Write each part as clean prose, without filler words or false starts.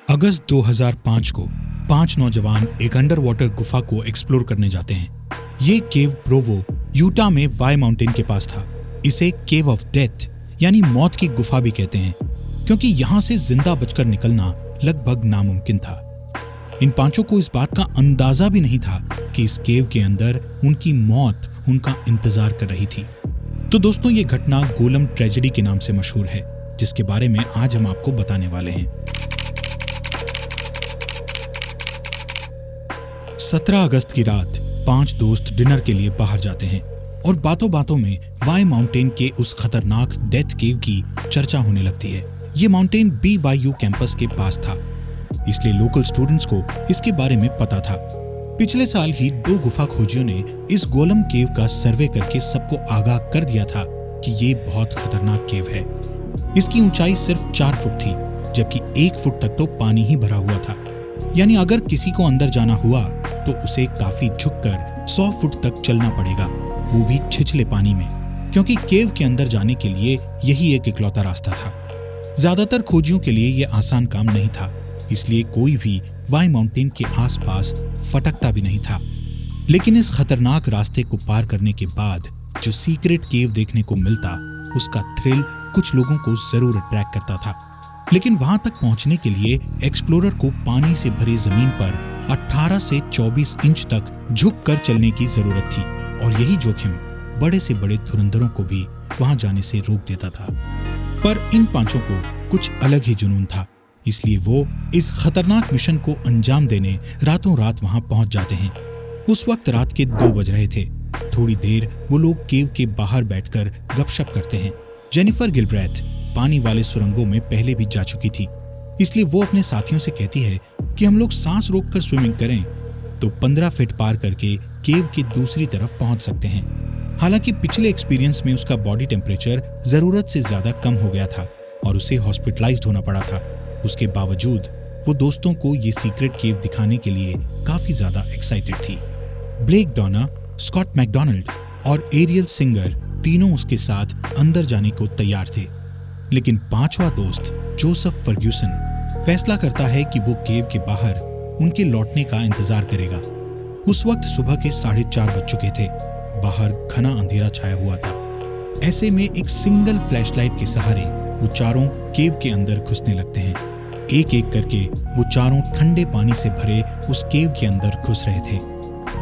अगस्त 2005 को 5 नौजवान एक अंडर वाटर गुफा को एक्सप्लोर करने जाते हैं। ये केव प्रोवो यूटा में वाई माउंटेन के पास था। इसे केव ऑफ डेथ यानी मौत की गुफा भी कहते हैं, क्योंकि यहाँ से जिंदा बचकर निकलना लगभग नामुमकिन था। इन पांचों को इस बात का अंदाजा भी नहीं था कि इस केव के अंदर उनकी मौत उनका इंतजार कर रही थी। तो दोस्तों, ये घटना गोलम ट्रेजेडी के नाम से मशहूर है, जिसके बारे में आज हम आपको बताने वाले हैं। 17 अगस्त की रात 5 दोस्त डिनर के लिए बाहर जाते हैं और बातों बातों में वाई माउंटेन के उस खतरनाक डेथ केव की चर्चा होने लगती है। ये माउंटेन BYU कैंपस के पास था, इसलिए लोकल स्टूडेंट्स को इसके बारे में पता था। पिछले साल ही 2 गुफा खोजियों ने इस गोलम केव का सर्वे करके सबको आगाह कर दिया था कि ये बहुत खतरनाक केव है। इसकी ऊंचाई सिर्फ 4 फुट थी, जबकि 1 फुट तक तो पानी ही भरा हुआ था। यानी अगर किसी को अंदर जाना हुआ तो उसे काफी झुककर 100 फुट तक चलना पड़ेगा, वो भी छिछले पानी में, क्योंकि केव के अंदर जाने के लिए यही एक इकलौता रास्ता था। ज्यादातर खोजियों के लिए यह आसान काम नहीं था, इसलिए कोई भी वाई माउंटेन के आसपास फटकता भी नहीं था। लेकिन इस खतरनाक रास्ते को पार करने के बाद जो सीक्रेट केव देखने को मिलता, उसका थ्रिल कुछ लोगों को जरूर अट्रैक्ट करता था। लेकिन वहां तक पहुंचने के लिए एक्सप्लोरर को पानी से भरी जमीन पर 18 से 24 इंच तक झुककर चलने की जरूरत थी, और यही जोखिम बड़े से बड़े धुरंधरों को भी वहां जाने से रोक देता था। पर इन पांचों को कुछ अलग ही जुनून था, इसलिए वो इस खतरनाक मिशन को अंजाम देने रातों रात वहां पहुंच जाते हैं। उस वक्त रात के 2 बज रहे थे। थोड़ी देर वो लोग केव के बाहर बैठकर गपशप करते हैं। जेनिफर गिलब्रेथ पानी वाले सुरंगों में पहले भी जा चुकी थी, इसलिए वो अपने साथियों से कहती है कि हम लोग सांस रोककर स्विमिंग करें तो 15 फीट पार करके केव की दूसरी तरफ पहुंच सकते हैं। हालांकि पिछले एक्सपीरियंस में उसका बॉडी टेम्परेचर जरूरत से ज्यादा कम हो गया था और उसे हॉस्पिटलाइज्ड होना पड़ा था। उसके बावजूद वो दोस्तों को ये सीक्रेट केव दिखाने के लिए काफी ज्यादा एक्साइटेड थी। ब्लेक डॉना, स्कॉट मैकडोनाल्ड और एरियल सिंगर तीनों उसके साथ अंदर जाने को तैयार थे। लेकिन 5वां दोस्त जोसेफ फर्ग्यूसन फैसला करता है कि वो केव के बाहर उनके लौटने का इंतजार करेगा। उस वक्त सुबह के 4:30 बज चुके थे। बाहर घना अंधेरा छाया हुआ था। ऐसे में एक सिंगल फ्लैशलाइट के सहारे वो चारों केव के अंदर घुसने लगते हैं। एक एक करके वो चारों ठंडे पानी से भरे उस केव के अंदर घुस रहे थे।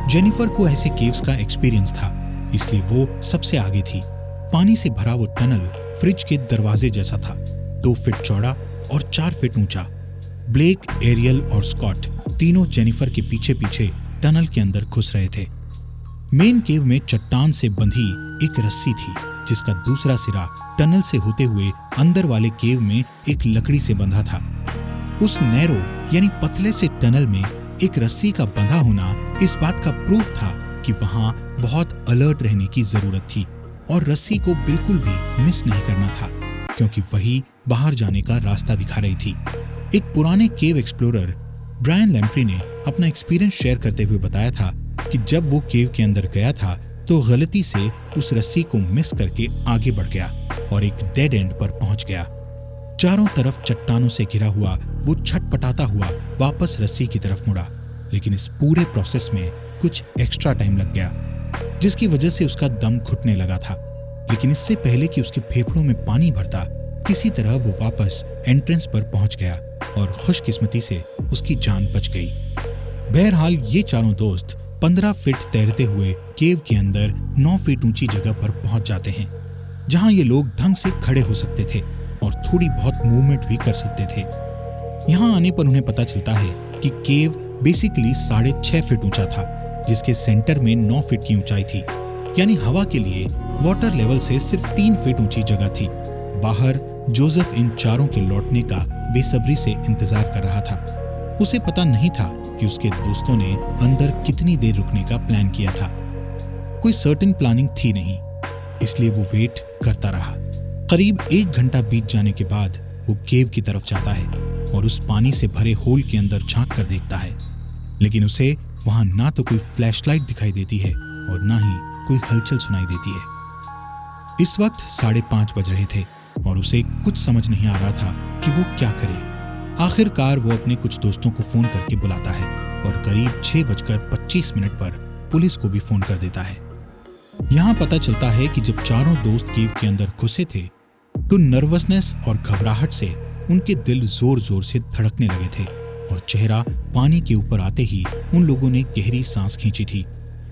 जेनिफर को ऐसे केव्स का एक्सपीरियंस था, इसलिए वो सबसे आगे थी। पानी से भरा वो टनल फ्रिज के दरवाजे जैसा था, 2 फीट चौड़ा और 4 फीट ऊंचा। ब्लेक, एरियल और स्कॉट तीनों जेनिफर के पीछे पीछे टनल के अंदर घुस रहे थे। मेन केव में चट्टान से बंधी एक रस्सी थी, जिसका दूसरा सिरा टनल से होते हुए अंदर वाले केव में एक लकड़ी से बंधा था। उस नैरो यानी पतले से टनल में एक रस्सी का बंधा होना इस बात का प्रूफ था कि वहां बहुत अलर्ट रहने की जरूरत थी और रस्सी को बिल्कुल भी मिस नहीं करना था, क्योंकि वही बाहर जाने का रास्ता दिखा रही थी। एक पुराने केव एक्सप्लोरर ब्रायन लैम्प्री ने अपना एक्सपीरियंस शेयर करते हुए बताया था कि जब वो केव के अंदर गया था तो गलती से उस रस्सी को मिस करके आगे बढ़ गया और एक डेड एंड पर पहुंच गया। चारों तरफ चट्टानों से घिरा हुआ वो छटपटाता हुआ वापस रस्सी की तरफ मुड़ा, लेकिन इस पूरे प्रोसेस में कुछ एक्स्ट्रा टाइम लग गया, जिसकी वजह से उसका दम घुटने लगा था। लेकिन इससे पहले कि उसके फेफड़ों में पानी भरता, किसी तरह वो वापस एंट्रेंस पर पहुंच गया और खुशकिस्मती से उसकी जान बच गई। बहरहाल ये चारों दोस्त 15 फीट तैरते हुए केव के अंदर 9 फीट ऊंची जगह पर पहुंच जाते हैं, जहां ये लोग ढंग से खड़े हो सकते थे और थोड़ी बहुत मूवमेंट भी कर सकते थे। यहां आने पर उन्हें पता चलता है कि केव बेसिकली 6.5 फीट ऊंचा था, जिसके सेंटर में 9 फीट की ऊंचाई थी। यानी हवा के लिए वाटर लेवल से सिर्फ 3 फीट ऊंची जगह थी। बाहर जोसेफ इन चारों के लौटने का बेसब्री से इंतजार कर रहा था। उसे पता नहीं था कि उसके दोस्तों ने अंदर कितनी देर रुकने का प्लान किया था। कोई सर्टेन प्लानिंग थी नहीं, इसलिए वो वेट करता रहा। करीब 1 घंटा बीत जाने के बाद वो केव की तरफ जाता है और उस पानी से भरे होल के अंदर झांक कर देखता है, लेकिन उसे वहां ना तो कोई फ्लैशलाइट दिखाई देती है और ना ही कोई हलचल सुनाई देती है। इस वक्त 5:30 बज रहे थे और उसे कुछ समझ नहीं आ रहा था कि वो क्या करे। आखिरकार वो अपने कुछ दोस्तों को फोन करके बुलाता है और करीब 6:25 पर पुलिस को भी फोन कर देता है। यहाँ पता चलता है कि जब चारों दोस्त केव के अंदर घुसे थे तो नर्वसनेस और घबराहट से उनके दिल जोर जोर से धड़कने लगे थे और चेहरा पानी के ऊपर आते ही उन लोगों ने गहरी सांस खींची थी,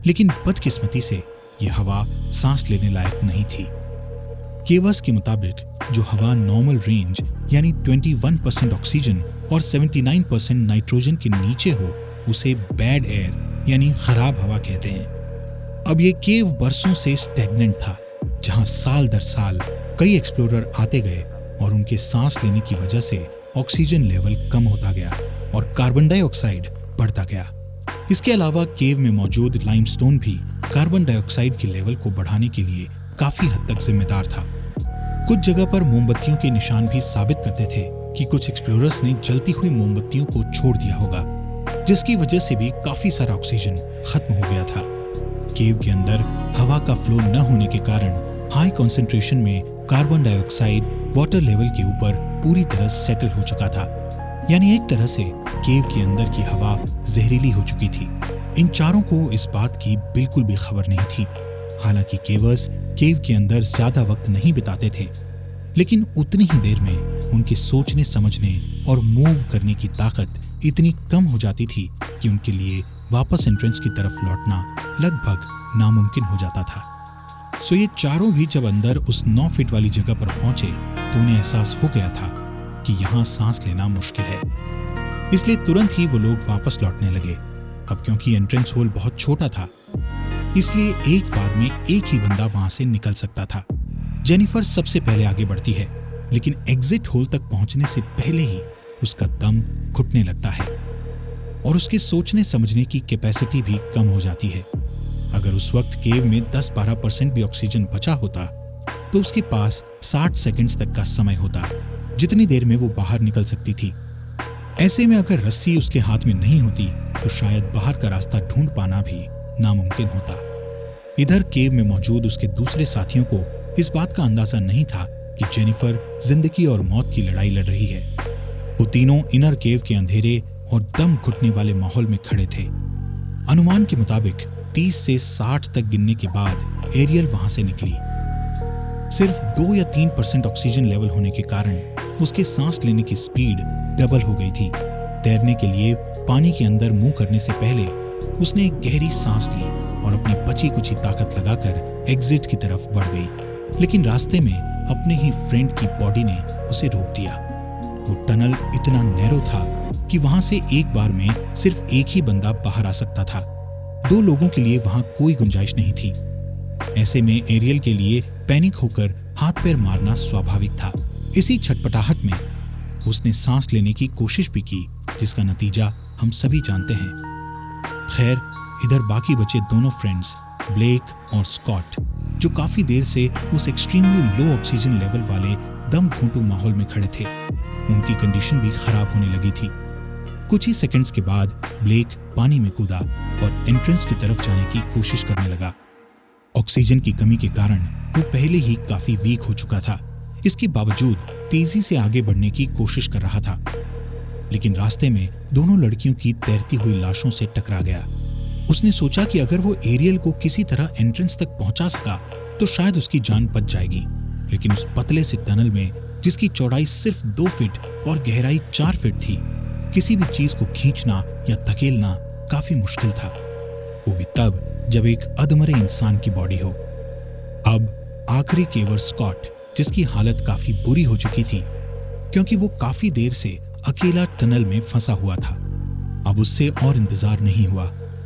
लेकिन बदकिस्मती से यह हवा सांस लेने लायक नहीं थी। केवर्स के मुताबिक जो हवा नॉर्मल रेंज यानी 21% ऑक्सीजन और 79% नाइट्रोजन के नीचे हो उसे बैड एयर यानी खराब हवा कहते हैं। अब ये केव बरसों से स्टैग्नेंट था, जहां साल दर साल कई एक्सप्लोरर आते गए और उनके सांस लेने की वजह से ऑक्सीजन लेवल कम होता गया और कार्बन डाइऑक्साइड बढ़ता गया। इसके अलावा केव में मौजूद लाइमस्टोन भी कार्बन डाइऑक्साइड के लेवल को बढ़ाने के लिए काफी हद तक जिम्मेदार था। कुछ जगह पर मोमबत्तियों के निशान भी साबित करते थे कि कुछ एक्सप्लोरर्स ने जलती हुई मोमबत्तियों को छोड़ दिया होगा, जिसकी वजह से भी काफी सारा ऑक्सीजन खत्म हो गया था। केव के अंदर हवा का फ्लो न होने के कारण हाई कॉन्सेंट्रेशन में कार्बन डाइऑक्साइड वाटर लेवल के ऊपर पूरी तरह सेटल हो चुका था, यानी एक तरह से केव के अंदर की हवा जहरीली हो चुकी थी। इन चारों को इस बात की बिल्कुल भी खबर नहीं थी। हालांकि केवर्स केव के अंदर ज्यादा वक्त नहीं बिताते थे, लेकिन उतनी ही देर में उनके सोचने समझने और मूव करने की ताकत इतनी कम हो जाती थी कि उनके लिए वापस एंट्रेंस की तरफ लौटना लगभग नामुमकिन हो जाता था। सो ये चारों भी जब अंदर उस 9 फीट वाली जगह पर पहुंचे तो उन्हें एहसास हो गया था कि यहाँ सांस लेना मुश्किल है, इसलिए तुरंत ही वो लोग वापस लौटने लगे। अब क्योंकि एंट्रेंस होल बहुत छोटा था, इसलिए एक बार में एक ही बंदा वहां से निकल सकता था। जेनिफर सबसे पहले आगे बढ़ती है, लेकिन एग्जिट होल तक पहुंचने से पहले ही उसका दम घुटने लगता है और उसके सोचने समझने की कैपेसिटी भी कम हो जाती है। अगर उस वक्त केव में 10-12% भी ऑक्सीजन बचा होता तो उसके पास 60 सेकंड्स तक का समय होता, जितनी देर में वो बाहर निकल सकती थी। ऐसे में अगर रस्सी उसके हाथ में नहीं होती तो शायद बाहर का रास्ता ढूंढ पाना भी नामुमकिन होता। इधर केव में मौजूद उसके दूसरे साथियों को इस बात का अंदाजा नहीं था कि जेनिफर जिंदगी और मौत की लड़ाई लड़ रही है। वो तीनों इनर केव के अंधेरे और दम घुटने वाले माहौल में खड़े थे। अनुमान के मुताबिक 30 से 60 तक गिनने के बाद एरियल वहां से निकली। सिर्फ 2 या 3% ऑक्सीजन लेवल होने के कारण उसके सांस लेने की स्पीड डबल हो गई थी। तैरने के लिए पानी के अंदर मुंह करने से पहले उसने एक गहरी सांस ली और अपनी बची कुची ताकत लगाकर एग्जिट की तरफ बढ़ गई, लेकिन रास्ते में अपने ही फ्रेंड की बॉडी ने उसे रोक दिया। वो टनल इतना नैरो था कि वहां से एक बार में सिर्फ एक ही बंदा बाहर आ सकता था। 2 लोगों के लिए वहां कोई गुंजाइश नहीं थी। ऐसे में एरियल के लिए पैनिक होकर हाथ पैर मारना स्वाभाविक था। इसी छटपटाहट में उसने सांस लेने की कोशिश भी की, जिसका नतीजा हम सभी जानते हैं। खैर, इधर बाकी बचे दोनों फ्रेंड्स ब्लेक और स्कॉट, जो काफी देर से उस एक्सट्रीमली लो ऑक्सीजन लेवल वाले दम घूंटू माहौल में खड़े थे, उनकी कंडीशन भी खराब होने लगी थी। कुछ ही सेकंड्स के बाद ब्लेक पानी में कूदा और एंट्रेंस की तरफ जाने की कोशिश करने लगा। ऑक्सीजन की कमी के कारण वो पहले ही काफी वीक हो चुका था। इसके बावजूद तेजी से आगे बढ़ने की कोशिश कर रहा था, लेकिन रास्ते में दोनों लड़कियों की तैरती हुई लाशों से टकरा गया। उसने सोचा कि अगर वो एरियल को किसी तरह एंट्रेंस तक पहुंचा सका तो शायद उसकी जान बच जाएगी, लेकिन उस पतले से टनल में, जिसकी चौड़ाई सिर्फ 2 फीट और गहराई 4 फीट थी, किसी भी चीज को खींचना या धकेलना काफी मुश्किल था, वो भी तब जब एक अधमरे इंसान की बॉडी हो। अब आखिरी केवर स्कॉट, जिसकी हालत काफी बुरी हो चुकी थी क्योंकि वो काफी देर से अकेला टनल में फंसा हुआ था, अब उससे और इंतजार नहीं हुआ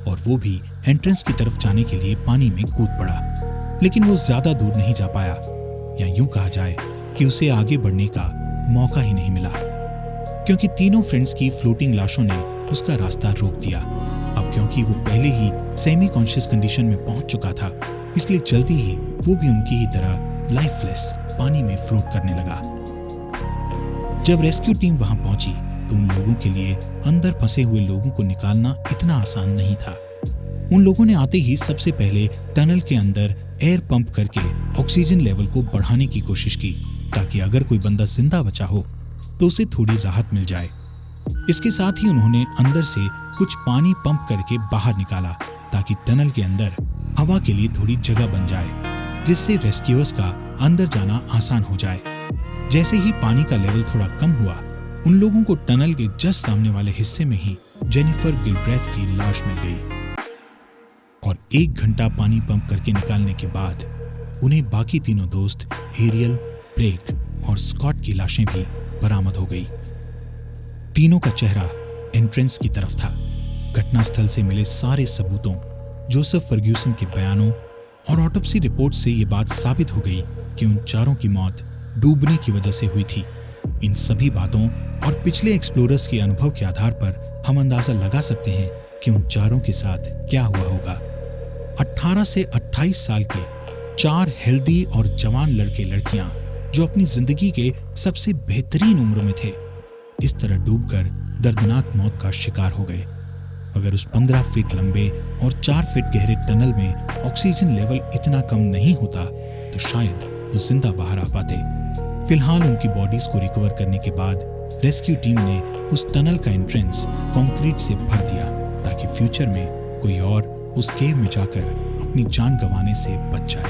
और वो भी एंट्रेंस की तरफ जाने के लिए पानी में कूद पड़ा। लेकिन वो ज्यादा दूर नहीं जा पाया, या यूं कहा जाए कि उसे आगे बढ़ने का मौका ही नहीं मिला, क्योंकि तीनों फ्रेंड्स की फ्लोटिंग लाशों ने उसका रास्ता रोक दिया। अब क्योंकि वो पहले ही सेमी कॉन्शियस कंडीशन में पहुंच चुका था, इसलिए जल्दी ही वो भी उनकी ही तरह लाइफलेस पानी में फ्लोट करने लगा। जब रेस्क्यू टीम वहां पहुंची तो उन लोगों के लिए अंदर फंसे हुए लोगों को निकालना इतना आसान नहीं था। उन लोगों ने आते ही सबसे पहले टनल के अंदर एयर पंप करके ऑक्सीजन लेवल को बढ़ाने की कोशिश की, ताकि अगर कोई बंदा जिंदा बचा हो तो उसे थोड़ी राहत मिल जाए इसके साथ ही उन्होंने अंदर से कुछ पानी पंप करके बाहर निकाला ताकि टनल के अंदर हवा के लिए थोड़ी जगह बन जाए, जिससे रेस्क्यूअर्स का अंदर जाना आसान हो जाए। जैसे ही पानी का लेवल थोड़ा कम हुआ, उन लोगों को टनल के जस्ट सामने वाले हिस्से में ही जेनिफर गिलब्रेथ की लाश मिल गई और 1 घंटा पानी पंप करके निकालने के बाद उन्हें बाकी तीनों दोस्त एरियल, ब्लेक और स्कॉट की लाशें भी बरामद हो गई। तीनों का चेहरा एंट्रेंस की तरफ था। घटनास्थल से मिले सारे सबूतों, जोसेफ फर्ग्यूसन के बयानों और ऑटोप्सी रिपोर्ट से ये बात साबित हो गई कि उन चारों की मौत डूबने की वजह से हुई थी। इन सभी बातों और पिछले एक्सप्लोरर्स के अनुभव के आधार पर हम अंदाजा लगा सकते हैं कि उन चारों के साथ क्या हुआ होगा। 18 से 28 साल के 4 हेल्दी और जवान लड़के लड़कियां जो अपनी जिंदगी के सबसे बेहतरीन उम्र में थे, इस तरह डूबकर दर्दनाक मौत का शिकार हो गए। अगर उस 15 फीट लंबे और 4 फीट गहरे टनल में ऑक्सीजन लेवल इतना कम नहीं होता तो शायद वो जिंदा बाहर आ पाते। फिलहाल उनकी बॉडीज को रिकवर करने के बाद रेस्क्यू टीम ने उस टनल का एंट्रेंस कंक्रीट से भर दिया ताकि फ्यूचर में कोई और उस केव में जाकर अपनी जान गंवाने से बच जाए।